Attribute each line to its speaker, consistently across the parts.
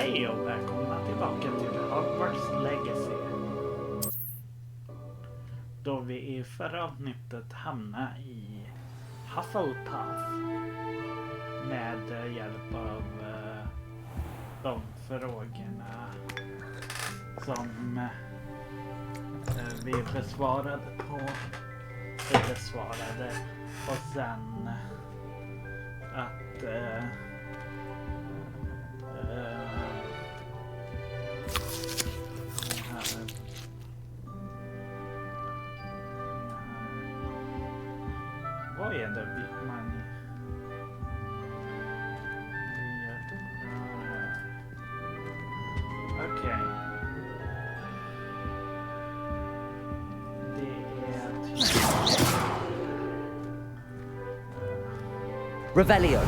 Speaker 1: Hej och välkomna tillbaka till Hogwarts Legacy. Då vi i förra avsnittet hamnade i Hufflepuff med hjälp av de frågorna som vi besvarade och sen att vad är det man okej.
Speaker 2: Revelio.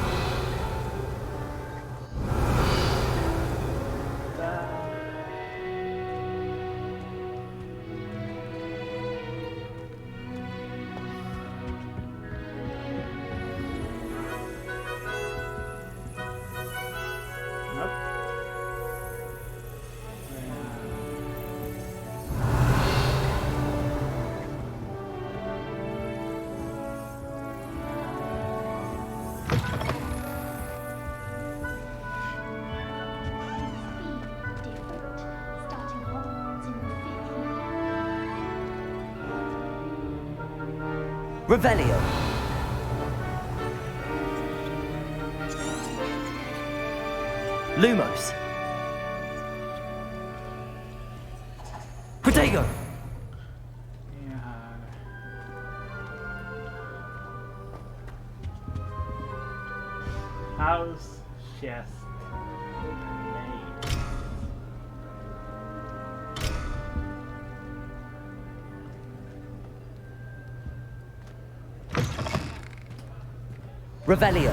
Speaker 2: Revelio. Lumos. Protego.
Speaker 1: House chest.
Speaker 2: Revelio.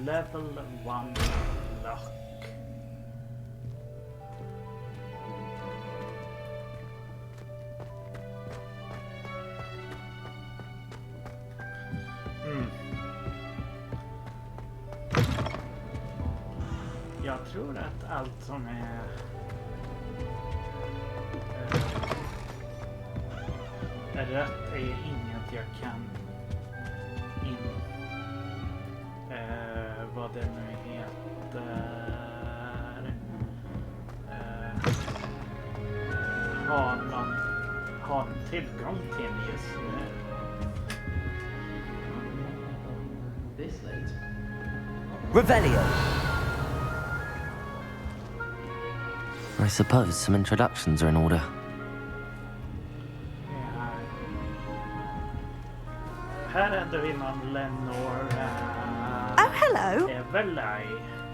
Speaker 1: Level 1 lock. Jag tror att allt som är rött är inget jag kan vad det nu heter ha tillgång till just nu.
Speaker 2: Revelio. I suppose some introductions are in order.
Speaker 1: Här hade vi någon Lenore.
Speaker 3: Oh, hello.
Speaker 1: Everly.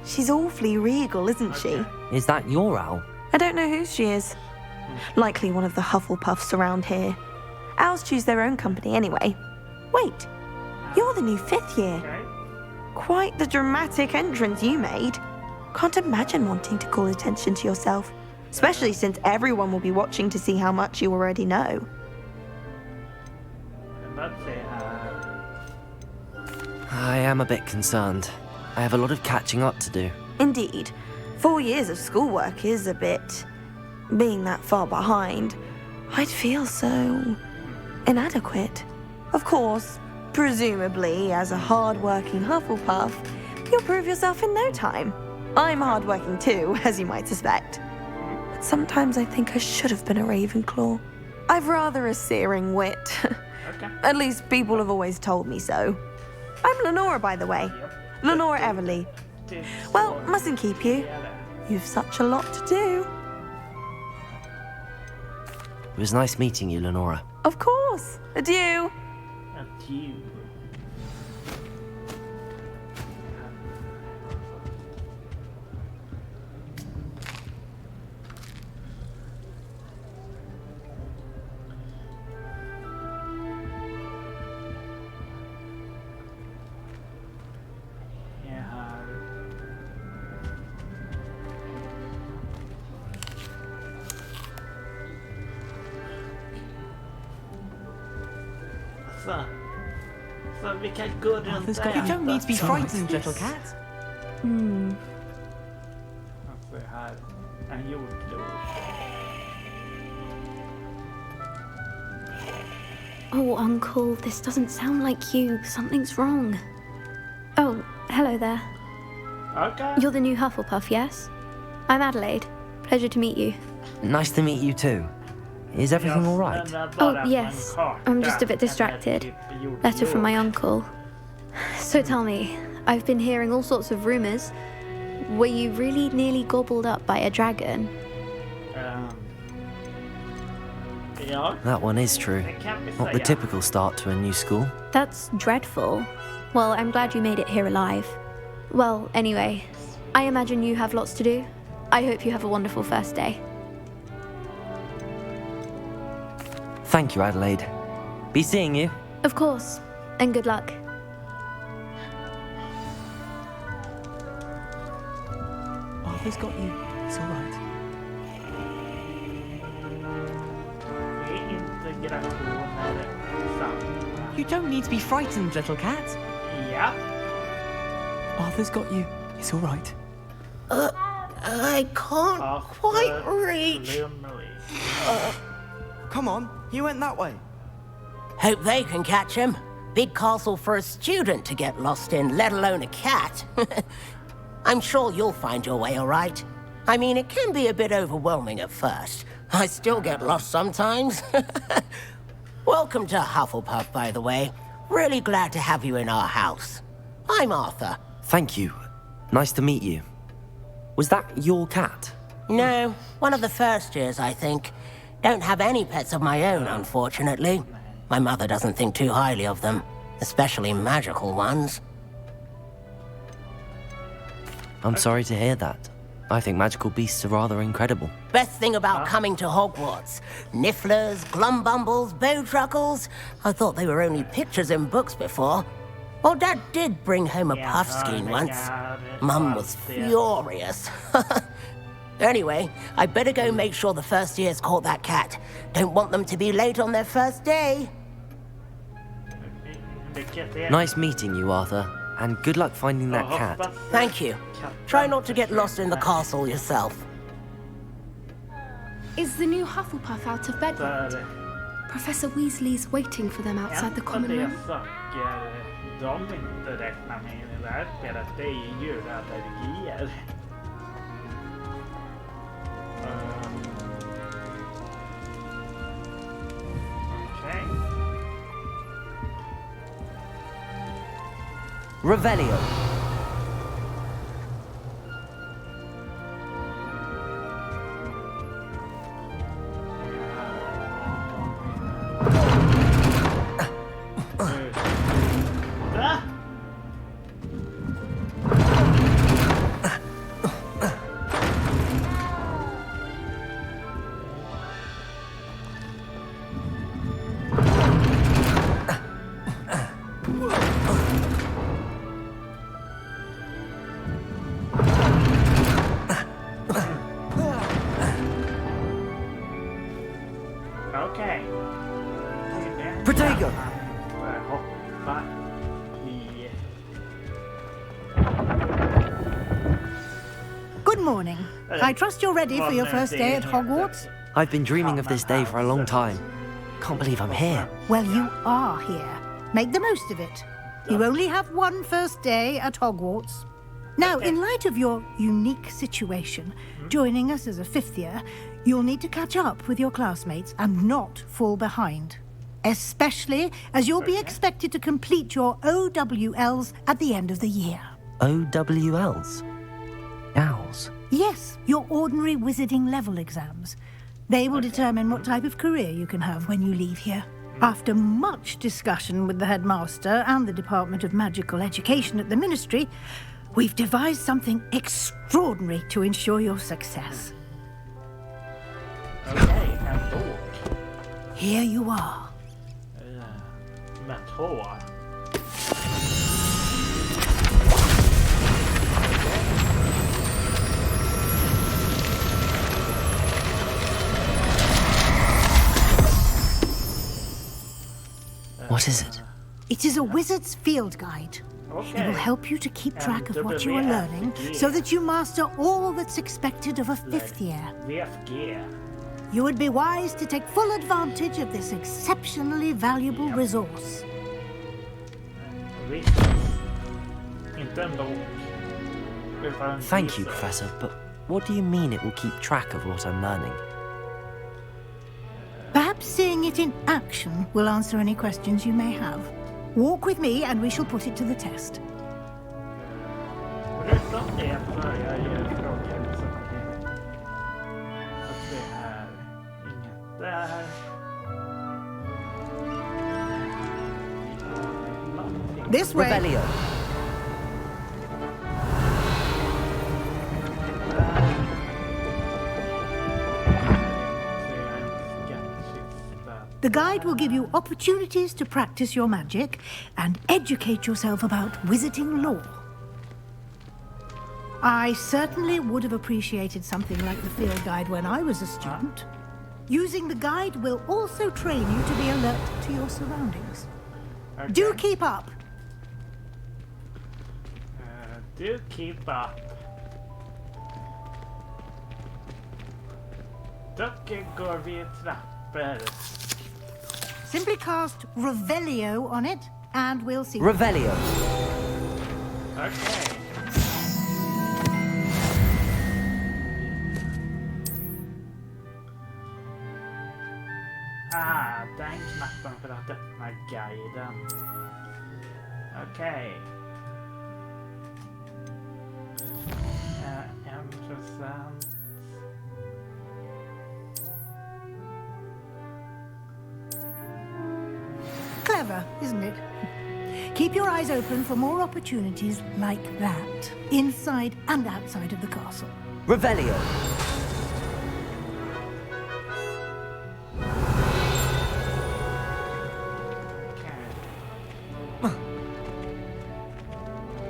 Speaker 3: She's awfully regal, isn't she?
Speaker 2: Is that your owl?
Speaker 3: I don't know who she is. Likely one of the Hufflepuffs around here. Owls choose their own company anyway. Wait, you're the new 5th year.
Speaker 1: Okay.
Speaker 3: Quite the dramatic entrance you made. Can't imagine wanting to call attention to yourself, especially since everyone will be watching to see how much you already know.
Speaker 1: Let's see.
Speaker 2: I am a bit concerned. I have a lot of catching up to do.
Speaker 3: Indeed, 4 years of schoolwork is a bit... Being that far behind, I'd feel so... inadequate. Of course, presumably, as a hard-working Hufflepuff, you'll prove yourself in no time. I'm hard-working too, as you might suspect. But sometimes I think I should have been a Ravenclaw. I've rather a searing wit.
Speaker 1: Okay.
Speaker 3: At least people have always told me so. I'm Lenora, by the way. Lenora Everly. Well, mustn't keep you. You've such a lot to do.
Speaker 2: It was nice meeting you, Lenora.
Speaker 3: Of course. Adieu.
Speaker 1: Adieu. Så vi kan gå runt
Speaker 4: Arthur's
Speaker 1: där.
Speaker 4: got you don't need to be frightened, little cat.
Speaker 1: Alltså här. En jordglob.
Speaker 5: Oh, Uncle, this doesn't sound like you. Something's wrong. Oh, hello there.
Speaker 1: Okay.
Speaker 5: You're the new Hufflepuff, yes? I'm Adelaide. Pleasure to meet you.
Speaker 2: Nice to meet you too. Is everything all right?
Speaker 5: Oh, yes. I'm just a bit distracted. Letter from my uncle. So tell me, I've been hearing all sorts of rumors. Were you really nearly gobbled up by a dragon?
Speaker 1: Ja,
Speaker 2: That one is true.
Speaker 1: det kan vi
Speaker 2: Not the
Speaker 1: säga.
Speaker 2: typical start to a new school.
Speaker 5: That's dreadful. Well, I'm glad you made it here alive. Well, anyway, I imagine you have lots to do. I hope you have a wonderful first day.
Speaker 2: Thank you, Adelaide. Be seeing you.
Speaker 5: Of course, and good luck.
Speaker 4: Arthur's got you. It's all right.
Speaker 1: Det är integrationer samma.
Speaker 4: You don't need to be frightened, little cat.
Speaker 1: Ja.
Speaker 4: Arthur's got you. It's all right.
Speaker 6: I can't quite reach.
Speaker 1: Flumlig.
Speaker 7: Come on, you went that way.
Speaker 6: Hope they can catch him. Big castle for a student to get lost in, let alone a cat. I'm sure you'll find your way all right. I mean, it can be a bit overwhelming at first. I still get lost sometimes. Welcome to Hufflepuff, by the way. Really glad to have you in our house. I'm Arthur.
Speaker 2: Thank you. Nice to meet you. Was that your cat?
Speaker 6: No, one of the first years, I think. Don't have any pets of my own, unfortunately. My mother doesn't think too highly of them, especially magical ones.
Speaker 2: I'm sorry to hear that. I think magical beasts are rather incredible.
Speaker 6: Best thing about coming to Hogwarts. Nifflers, Glumbumbles, Bowtruckles. I thought they were only pictures in books before. Well, Dad did bring home a puffskein once. Mum was furious. Anyway, I better go make sure the first years caught that cat. Don't want them to be late on their first day.
Speaker 2: Nice meeting you, Arthur. And good luck finding that cat.
Speaker 6: Thank you. Try not to get lost in the castle yourself.
Speaker 8: Is the new Hufflepuff out of bed yet? Professor Weasley's waiting for them outside the common room.
Speaker 1: saker de inte räknar med i det här spelet, det är djurallergier. Okej.
Speaker 2: Revelio.
Speaker 1: Va? Okej.
Speaker 2: Protego.
Speaker 1: Får jag hoppa i...
Speaker 9: Good morning. I trust you're ready for your first day at Hogwarts.
Speaker 2: I've been dreaming of this day for a long time. Can't believe I'm here.
Speaker 9: Well, you are here. Make the most of it. You only have one first day at Hogwarts. Now, in light of your unique situation, joining us as a fifth year, you'll need to catch up with your classmates and not fall behind. Especially as you'll be expected to complete your OWLs at the end of the year.
Speaker 2: OWLs? Owls.
Speaker 9: Yes, your ordinary wizarding level exams. They will determine what type of career you can have when you leave here. After much discussion with the headmaster and the Department of Magical Education at the Ministry, we've devised something extraordinary to ensure your success.
Speaker 1: Okej, en bok.
Speaker 9: Here you are.
Speaker 1: Med hår.
Speaker 2: What is it?
Speaker 9: It is a wizard's field guide. It will help you to keep track of what you are learning so that you master all that's expected of a 5th year. You would be wise to take full advantage of this exceptionally valuable resource.
Speaker 2: Thank you, Professor, but what do you mean it will keep track of what I'm learning?
Speaker 9: Perhaps seeing it in action will answer any questions you may have. Walk with me and we shall put it to the test. This way.
Speaker 2: Revelio.
Speaker 9: The guide will give you opportunities to practice your magic and educate yourself about wizarding lore. I certainly would have appreciated something like the field guide when I was a student. Using the guide will also train you to be alert to your surroundings.
Speaker 1: Okay.
Speaker 9: Do keep up.
Speaker 1: Do keep up. Dock går vi trappor.
Speaker 9: Simply cast Revelio on it, and we'll see.
Speaker 2: Revelio.
Speaker 1: Okay. Den knappen för att öppna guiden. Okej. 1%.
Speaker 9: Clever, isn't it? Keep your eyes open for more opportunities like that, inside and outside of the castle.
Speaker 2: Revelio.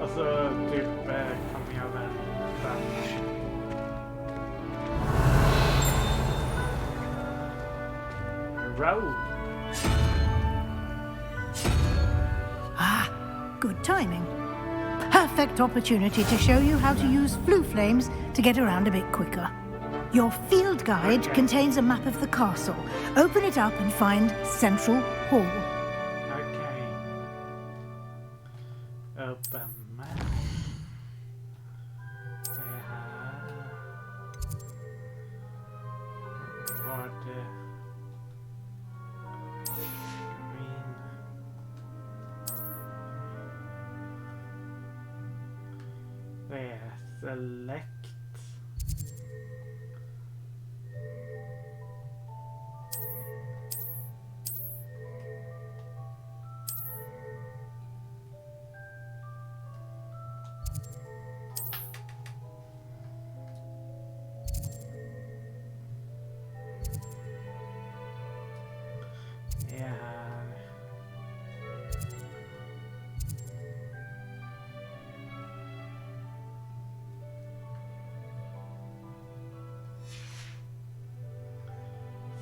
Speaker 1: Alltså, typ, kom jag över den. Road.
Speaker 9: Good timing. Perfect opportunity to show you how to use flue flames to get around a bit quicker. Your field guide contains a map of the castle. Open it up and find Central Hall.
Speaker 1: Okay. Open map. Se här. Var det... Green. Det är select.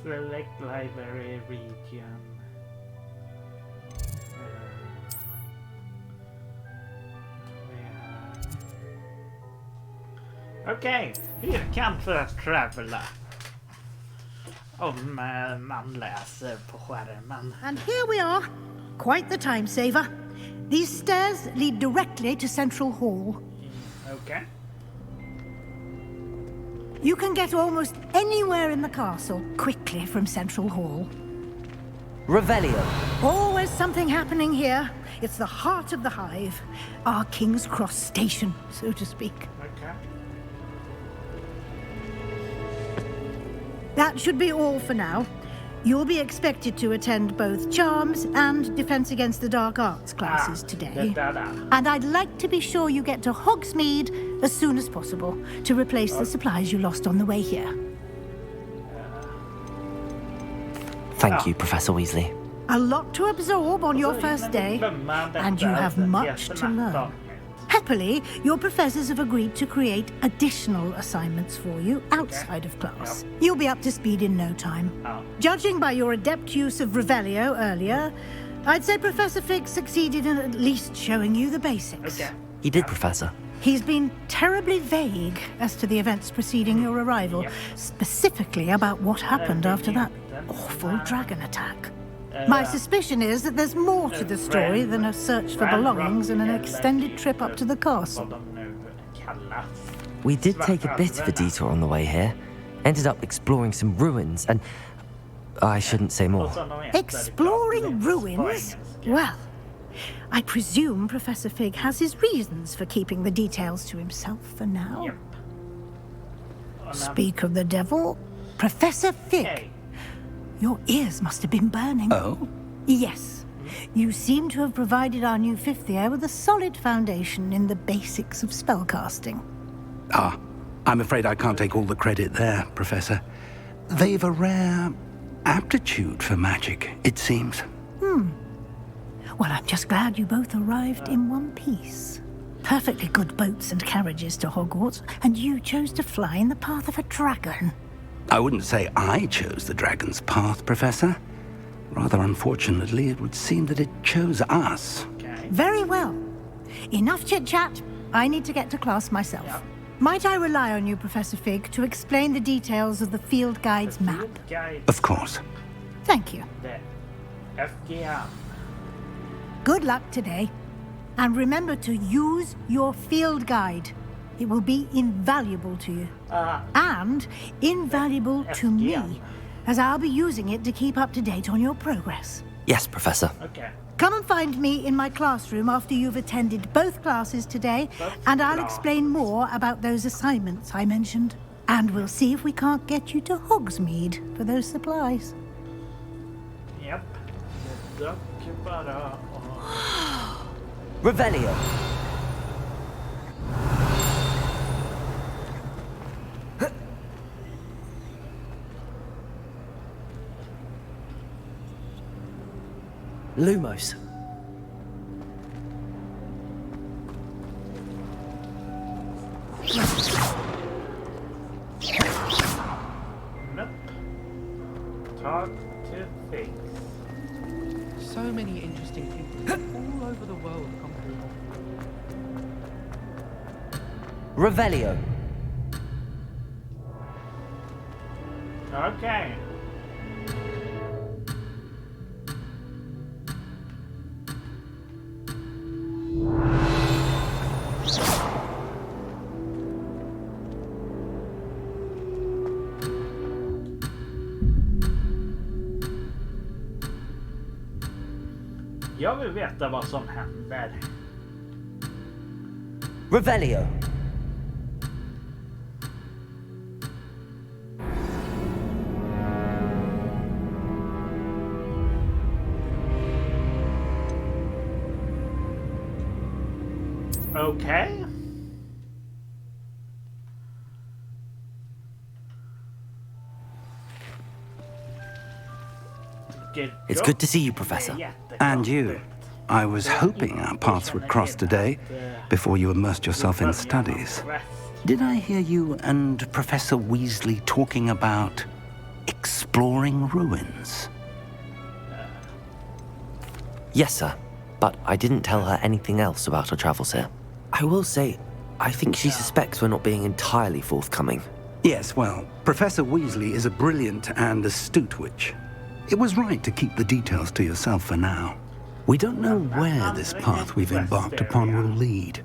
Speaker 1: Select library region. Okej, fyrkant för att travela. Om man läser på skärmen.
Speaker 9: And here we are. Quite the time saver. These stairs lead directly to Central Hall.
Speaker 1: Okay.
Speaker 9: You can get almost anywhere in the castle quickly from Central Hall.
Speaker 2: Revelio.
Speaker 9: Always something happening here. It's the heart of the hive. Our King's Cross station, so to speak.
Speaker 1: Okay.
Speaker 9: That should be all for now. You'll be expected to attend both Charms and Defense Against the Dark Arts classes today. And I'd like to be sure you get to Hogsmeade as soon as possible to replace the supplies you lost on the way here.
Speaker 2: Thank you, Professor Weasley.
Speaker 9: A lot to absorb on your first day, and you have much to learn. Happily, your professors have agreed to create additional assignments for you outside of class. You'll be up to speed in no time. Judging by your adept use of Revelio earlier, I'd say Professor Fig succeeded in at least showing you the basics.
Speaker 1: Okay.
Speaker 2: He did, Professor.
Speaker 9: He's been terribly vague as to the events preceding your arrival, specifically about what happened after that awful dragon attack. My suspicion is that there's more to the story than a search for belongings and an extended trip up to the castle.
Speaker 2: We did take a bit of a detour on the way here. Ended up exploring some ruins and... I shouldn't say more.
Speaker 9: Exploring ruins? Well, I presume Professor Fig has his reasons for keeping the details to himself for now. Speak of the devil, Professor Fig. Your ears must have been burning.
Speaker 10: Oh?
Speaker 9: Yes. You seem to have provided our new fifth year with a solid foundation in the basics of spellcasting.
Speaker 10: Ah, I'm afraid I can't take all the credit there, Professor. They've a rare aptitude for magic, it seems.
Speaker 9: Well, I'm just glad you both arrived in one piece. Perfectly good boats and carriages to Hogwarts, and you chose to fly in the path of a dragon.
Speaker 10: I wouldn't say I chose the dragon's path, Professor. Rather unfortunately, it would seem that it chose us.
Speaker 9: Very well. Enough chit-chat. I need to get to class myself. Might I rely on you, Professor Fig, to explain the details of the field guide's map?
Speaker 10: Of course.
Speaker 9: Thank you. Good luck today. And remember to use your field guide. It will be invaluable to you. And invaluable to me, as I'll be using it to keep up to date on your progress.
Speaker 2: Yes, Professor.
Speaker 1: Okay.
Speaker 9: Come and find me in my classroom after you've attended both classes today, and I'll explain more about those assignments I mentioned. And we'll see if we can't get you to Hogsmeade for those supplies.
Speaker 1: Yep.
Speaker 2: Revelio. Lumos.
Speaker 1: Nope. Talk to Fig.
Speaker 4: So many interesting people all over the world come through.
Speaker 2: Revelio.
Speaker 1: Okay. Jag vill veta vad som händer.
Speaker 2: Revelio.
Speaker 1: Okay.
Speaker 2: It's good to see you, Professor.
Speaker 10: And you. I was hoping our paths would cross today, before you immersed yourself in studies. Did I hear you and Professor Weasley talking about exploring ruins?
Speaker 2: Yes, sir. But I didn't tell her anything else about her travels here. I will say, I think she suspects we're not being entirely forthcoming.
Speaker 10: Yes, well, Professor Weasley is a brilliant and astute witch. It was right to keep the details to yourself for now. We don't know where this path we've embarked upon will lead.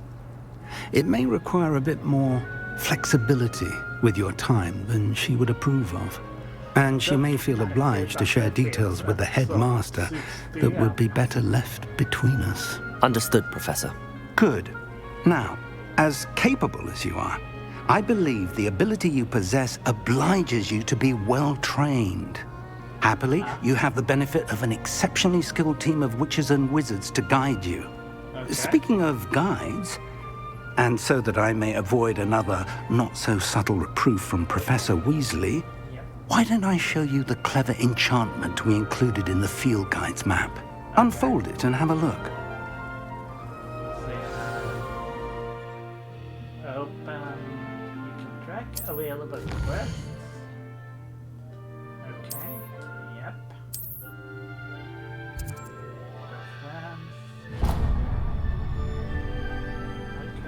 Speaker 10: It may require a bit more flexibility with your time than she would approve of. And she may feel obliged to share details with the headmaster that would be better left between us.
Speaker 2: Understood, Professor.
Speaker 10: Good. Now, as capable as you are, I believe the ability you possess obliges you to be well trained. Happily, you have the benefit of an exceptionally skilled team of witches and wizards to guide you. Okay. Speaking of guides, and so that I may avoid another not-so-subtle reproof from Professor Weasley, why don't I show you the clever enchantment we included in the field guide's map? Unfold it and have a look.
Speaker 1: Open. You can track available quests. Okay. Yep.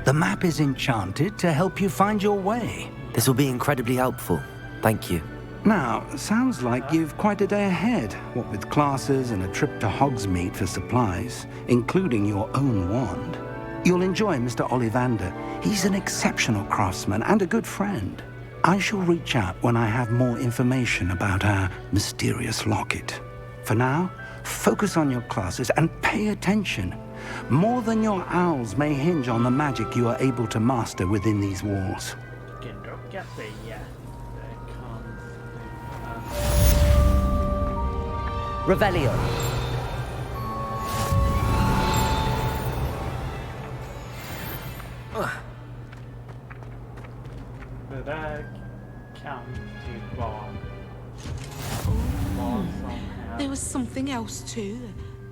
Speaker 10: The map is enchanted to help you find your way.
Speaker 2: This will be incredibly helpful. Thank you.
Speaker 10: Now, sounds like you've quite a day ahead, what with classes and a trip to Hogsmeade for supplies, including your own wand. You'll enjoy Mr. Ollivander. He's an exceptional craftsman and a good friend. I shall reach out when I have more information about our mysterious locket. For now, focus on your classes and pay attention. More than your owls may hinge on the magic you are able to master within these walls.
Speaker 2: Revelio.
Speaker 1: Det där kan typ vara vad som helst.
Speaker 11: There was something else too.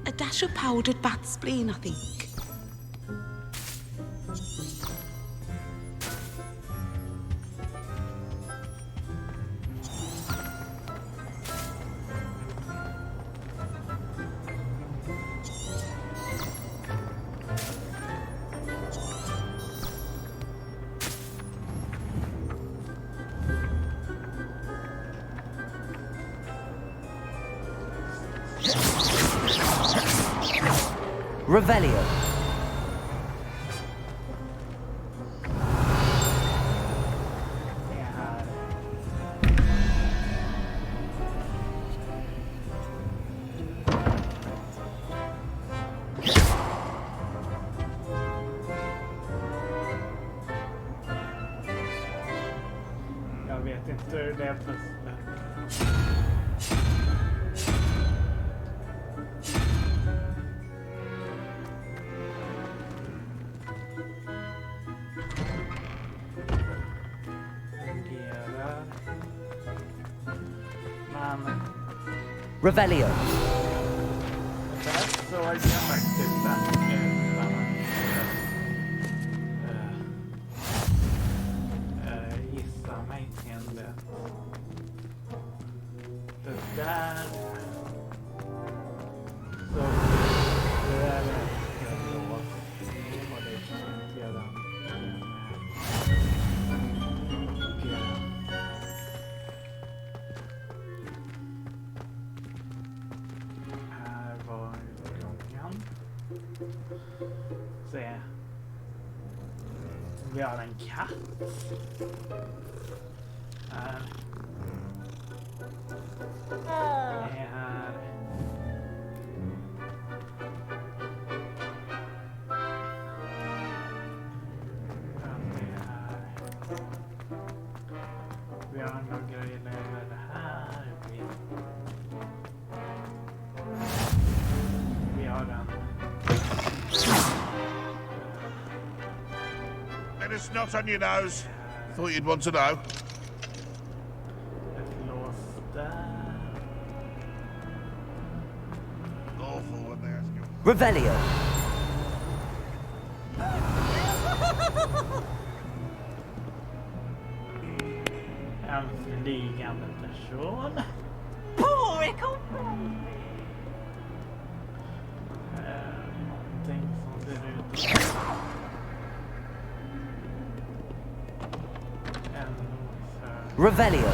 Speaker 11: A dash of powdered bat spleen, I think.
Speaker 2: Revelio.
Speaker 1: Jag vet inte hur det är plötsligt.
Speaker 2: Revelio.
Speaker 1: Där såg jag faktiskt att gissa mig till det. Det där. Så det där är helt låst. Och det kan inte göra. Se. Vi har en katt. Här. Det är här. Det är här. Vi har några grejer över det här. Vi har en.
Speaker 12: Bit of snot on your nose. Thought you'd want to know.
Speaker 1: Ett lås där.
Speaker 12: Awful when they ask you.
Speaker 2: Revelio.
Speaker 1: En flygande person. Någonting som ser ut.
Speaker 2: Revelio.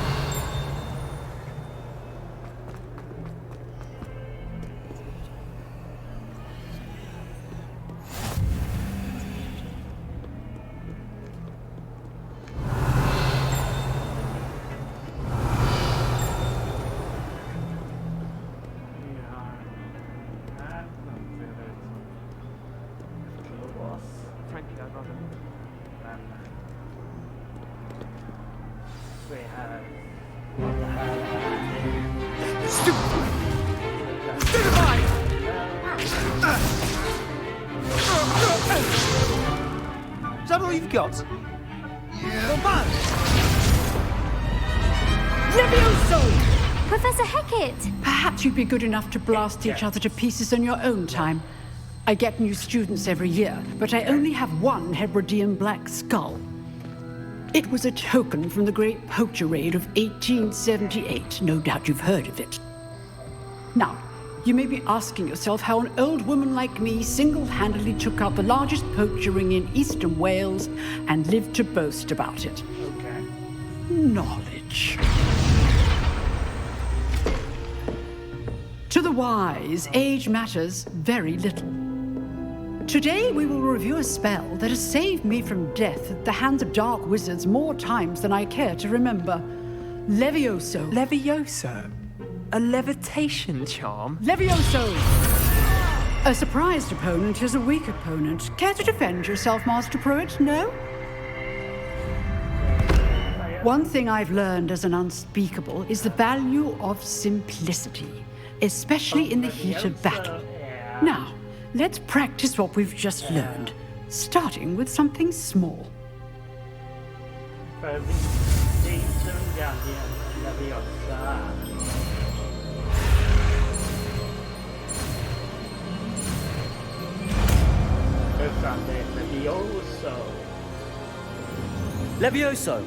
Speaker 13: Is that all you've got? Yeah.
Speaker 5: Professor Hecat!
Speaker 14: Perhaps you'd be good enough to blast each other to pieces on your own time. I get new students every year, but I only have one Hebridean black skull. It was a token from the Great Poacher Raid of 1878. No doubt you've heard of it. Now, you may be asking yourself how an old woman like me single-handedly took out the largest poacher ring in eastern Wales and lived to boast about it.
Speaker 1: Okay.
Speaker 14: Knowledge. To the wise, age matters very little. Today we will review a spell that has saved me from death at the hands of dark wizards more times than I care to remember. Levioso.
Speaker 15: Levioso? A levitation charm?
Speaker 14: Levioso! A surprised opponent is a weak opponent. Care to defend yourself, Master Pruitt? No? One thing I've learned as an unspeakable is the value of simplicity, especially in the heat of battle. Now, let's practice what we've just learned, starting with something small.
Speaker 13: Levioso.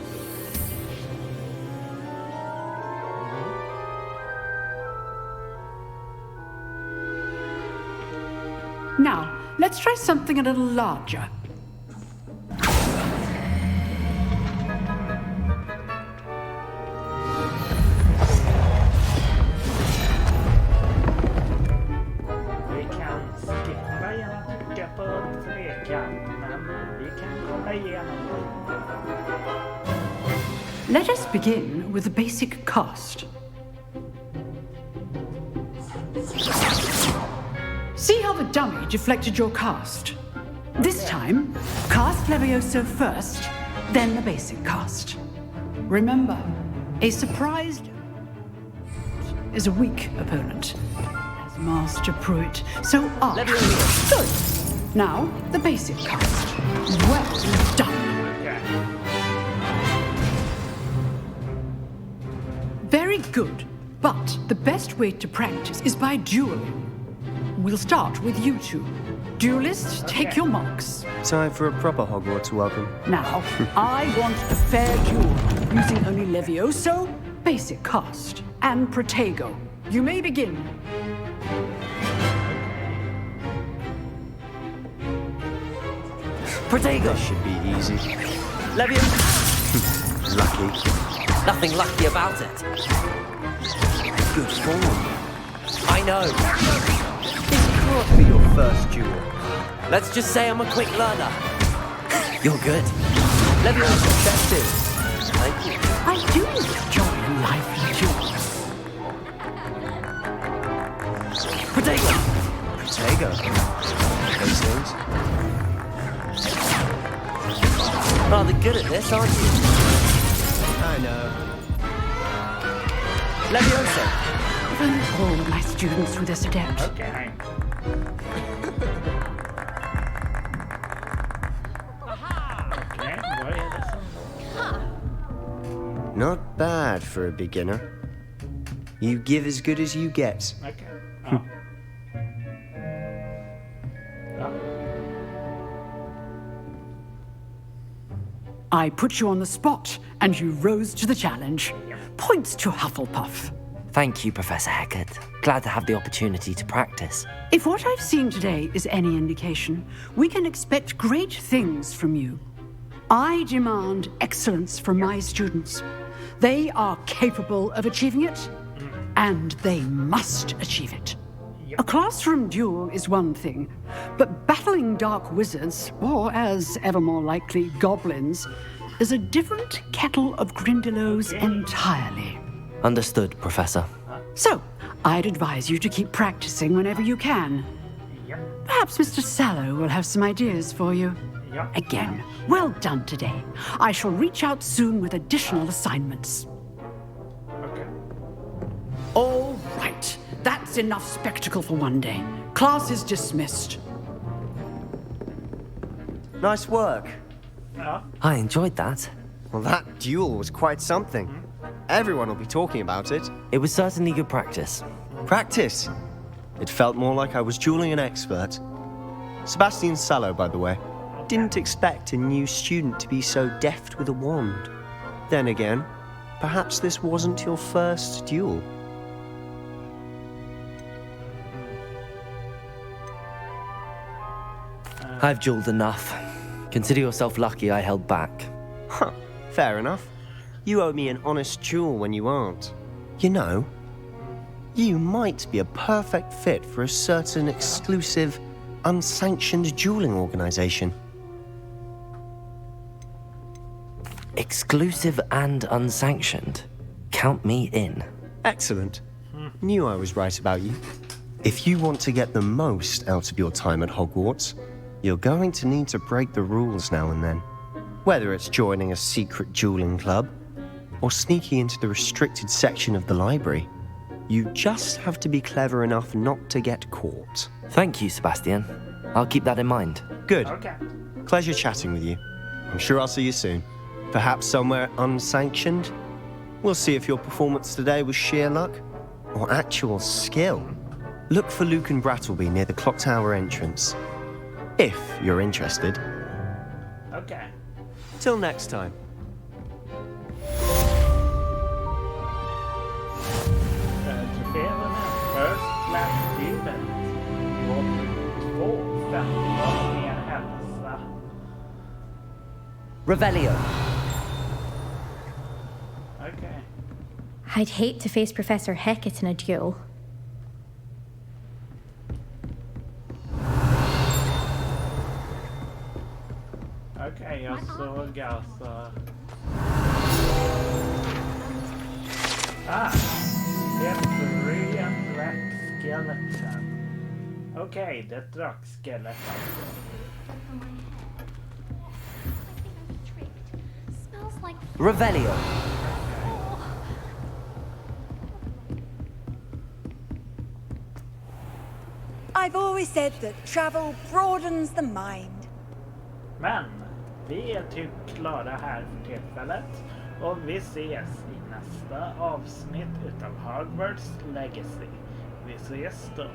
Speaker 14: Now, let's try something a little larger.
Speaker 1: Vi kan skippa genom att trycka på trekant, men vi kan kolla igenom det.
Speaker 14: Let us begin with the basic cast. See how the dummy deflected your cast? This time, cast Levioso first, then the basic cast. Remember, a surprised is a weak opponent, as Master Pruitt, so are. Good. Now, the basic cast. Well done. Very good, but the best way to practice is by dueling. We'll start with you two. Duelists, take your marks.
Speaker 16: Time for a proper Hogwarts welcome.
Speaker 14: Now, I want a fair duel, using only Levioso, basic cast, and Protego. You may begin.
Speaker 2: Protego!
Speaker 16: This should be easy.
Speaker 2: Levioso!
Speaker 16: Lucky.
Speaker 2: Nothing lucky about it.
Speaker 16: Good form.
Speaker 2: I know.
Speaker 16: This can't be your first duel.
Speaker 2: Let's just say I'm a quick learner. You're good. Levioso, effective. Thank you.
Speaker 14: I do enjoy a lively duel.
Speaker 2: Protego!
Speaker 16: Protego. Those things.
Speaker 2: Rather good at this, aren't you?
Speaker 16: I know.
Speaker 2: Levioso!
Speaker 14: If only all of my students were this adept.
Speaker 1: Okay.
Speaker 16: Not bad for a beginner. You give as good as you get.
Speaker 1: Okay. Oh.
Speaker 14: I put you on the spot, and you rose to the challenge. Points to Hufflepuff.
Speaker 2: Thank you, Professor Hecat. Glad to have the opportunity to practice.
Speaker 14: If what I've seen today is any indication, we can expect great things from you. I demand excellence from my students. They are capable of achieving it, and they must achieve it. A classroom duel is one thing, but battling dark wizards, or as ever more likely, goblins, is a different kettle of Grindylows entirely.
Speaker 2: Understood, Professor.
Speaker 14: So, I'd advise you to keep practicing whenever you can. Perhaps Mr. Sallow will have some ideas for you. Again, well done today. I shall reach out soon with additional assignments. All right. That's enough spectacle for one day. Class is dismissed.
Speaker 16: Nice work.
Speaker 2: I enjoyed that.
Speaker 16: Well, that duel was quite something. Everyone will be talking about it.
Speaker 2: It was certainly good practice.
Speaker 16: Practice? It felt more like I was dueling an expert. Sebastian Sallow, by the way. Didn't expect a new student to be so deft with a wand. Then again, perhaps this wasn't your first duel.
Speaker 2: I've jeweled enough. Consider yourself lucky I held back.
Speaker 16: Huh, fair enough. You owe me an honest jewel when you aren't. You know, you might be a perfect fit for a certain exclusive, unsanctioned dueling organization.
Speaker 2: Exclusive and unsanctioned? Count me in.
Speaker 16: Excellent. Knew I was right about you. If you want to get the most out of your time at Hogwarts, you're going to need to break the rules now and then. Whether it's joining a secret dueling club, or sneaking into the restricted section of the library, you just have to be clever enough not to get caught.
Speaker 2: Thank you, Sebastian. I'll keep that in mind.
Speaker 16: Good.
Speaker 1: Okay.
Speaker 16: Pleasure chatting with you. I'm sure I'll see you soon. Perhaps somewhere unsanctioned? We'll see if your performance today was sheer luck or actual skill. Look for Luke and Brattleby near the clock tower entrance. If you're interested.
Speaker 1: Okay.
Speaker 16: Till next time.
Speaker 1: First class student. Går 2:15 mer hälsa.
Speaker 2: Revelio.
Speaker 1: Okay.
Speaker 5: I'd hate to face Professor Hecat in a duel.
Speaker 1: Okej, jag såg alltså... It's real black skeleton. Okej, det är ett drakskelett alltså.
Speaker 2: Revelio.
Speaker 17: I've always said that travel broadens the mind.
Speaker 1: Men vi är typ klara här för tillfället. Och vi ses i nästa avsnitt utav Hogwarts Legacy. Vi ses då.